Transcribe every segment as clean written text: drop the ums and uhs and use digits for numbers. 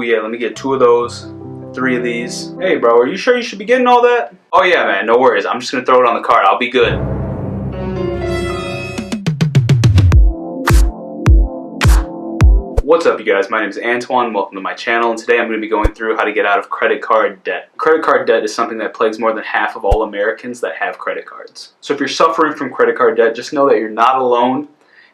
yeah, let me get 2 of those, 3 of these. Hey bro, are you sure you should be getting all that? Oh yeah man, no worries, I'm just gonna throw it on the card, I'll be good. What's up you guys, my name is Antoine, welcome to my channel, and today I'm going to be going through how to get out of credit card debt. Credit card debt is something that plagues more than half of all Americans that have credit cards. So if you're suffering from credit card debt, just know that you're not alone,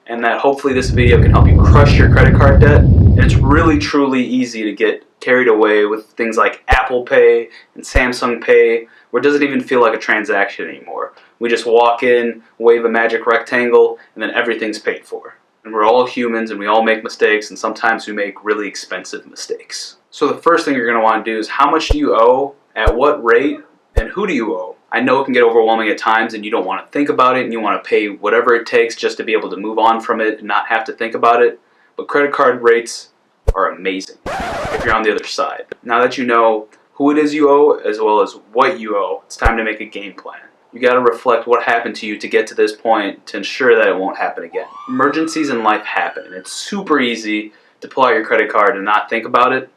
and that hopefully this video can help you crush your credit card debt. And it's really truly easy to get carried away with things like Apple Pay and Samsung Pay, where it doesn't even feel like a transaction anymore. We just walk in, wave a magic rectangle, and then everything's paid for. And we're all humans and we all make mistakes, and sometimes we make really expensive mistakes. So the first thing you're going to want to do is how much do you owe, at what rate, and who do you owe? I know it can get overwhelming at times and you don't want to think about it and you want to pay whatever it takes just to be able to move on from it and not have to think about it. But credit card rates are amazing if you're on the other side. Now that you know who it is you owe as well as what you owe, it's time to make a game plan. You got to reflect what happened to you to get to this point to ensure that it won't happen again. Emergencies in life happen, and it's super easy to pull out your credit card and not think about it,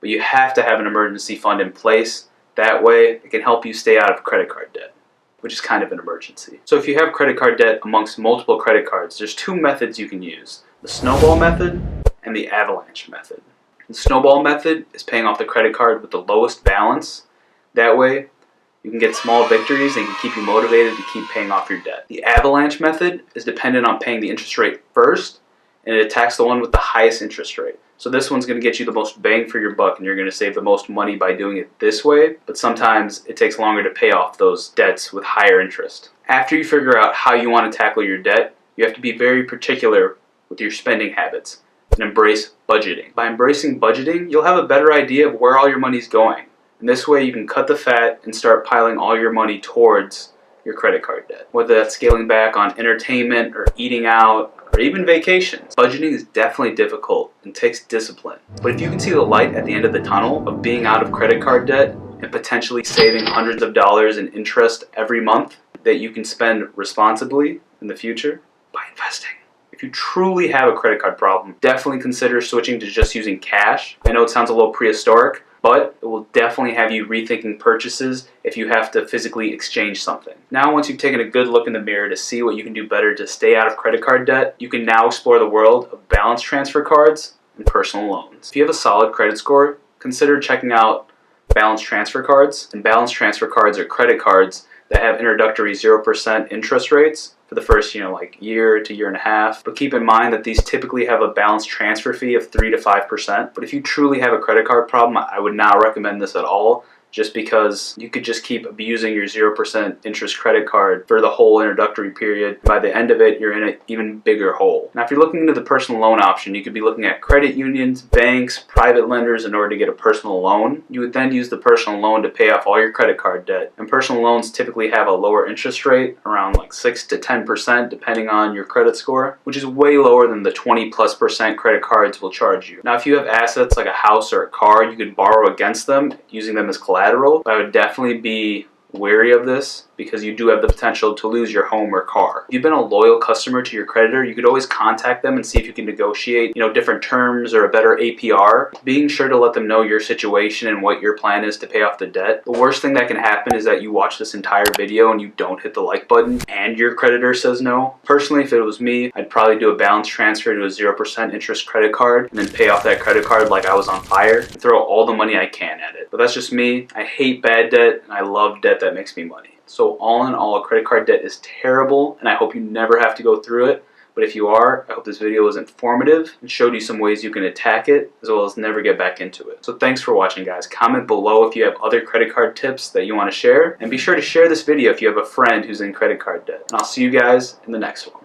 but you have to have an emergency fund in place. That way it can help you stay out of credit card debt, which is kind of an emergency. So if you have credit card debt amongst multiple credit cards, there's 2 methods you can use: the SnowBall Method and the Avalanche Method. The SnowBall Method is paying off the credit card with the lowest balance. That way you can get small victories and can keep you motivated to keep paying off your debt. The Avalanche Method is dependent on paying the interest rate first, and it attacks the one with the highest interest rate. So this one's going to get you the most bang for your buck, and you're going to save the most money by doing it this way, but sometimes it takes longer to pay off those debts with higher interest. After you figure out how you want to tackle your debt, you have to be very particular with your spending habits and embrace budgeting. By embracing budgeting, you'll have a better idea of where all your money's going. And this way you can cut the fat and start piling all your money towards your credit card debt. Whether that's scaling back on entertainment or eating out or even vacations. Budgeting is definitely difficult and takes discipline. But if you can see the light at the end of the tunnel of being out of credit card debt and potentially saving hundreds of dollars in interest every month that you can spend responsibly in the future by investing. If you truly have a credit card problem, definitely consider switching to just using cash. I know it sounds a little prehistoric, but it will definitely have you rethinking purchases if you have to physically exchange something. Now, once you've taken a good look in the mirror to see what you can do better to stay out of credit card debt, you can now explore the world of balance transfer cards and personal loans. If you have a solid credit score, consider checking out balance transfer cards. And balance transfer cards are credit cards that have introductory 0% interest rates for the first, year to year and a half. But keep in mind that these typically have a balance transfer fee of 3 to 5%. But if you truly have a credit card problem, I would not recommend this at all, just because you could just keep abusing your 0% interest credit card for the whole introductory period. By the end of it, you're in an even bigger hole. Now, if you're looking into the personal loan option, you could be looking at credit unions, banks, private lenders in order to get a personal loan. You would then use the personal loan to pay off all your credit card debt. And personal loans typically have a lower interest rate, around 6 to 10% depending on your credit score, which is way lower than the 20+% credit cards will charge you. Now, if you have assets like a house or a car, you could borrow against them, using them as collateral. But I would definitely be wary of this because you do have the potential to lose your home or car. If you've been a loyal customer to your creditor, you could always contact them and see if you can negotiate, different terms or a better APR. Being sure to let them know your situation and what your plan is to pay off the debt. The worst thing that can happen is that you watch this entire video and you don't hit the like button and your creditor says no. Personally, if it was me, I'd probably do a balance transfer to a 0% interest credit card and then pay off that credit card like I was on fire and throw all the money I can at it. But that's just me. I hate bad debt and I love debt that makes me money. So all in all, credit card debt is terrible, and I hope you never have to go through it. But if you are, I hope this video was informative and showed you some ways you can attack it, as well as never get back into it. So thanks for watching, guys. Comment below if you have other credit card tips that you want to share, and be sure to share this video if you have a friend who's in credit card debt. And I'll see you guys in the next one.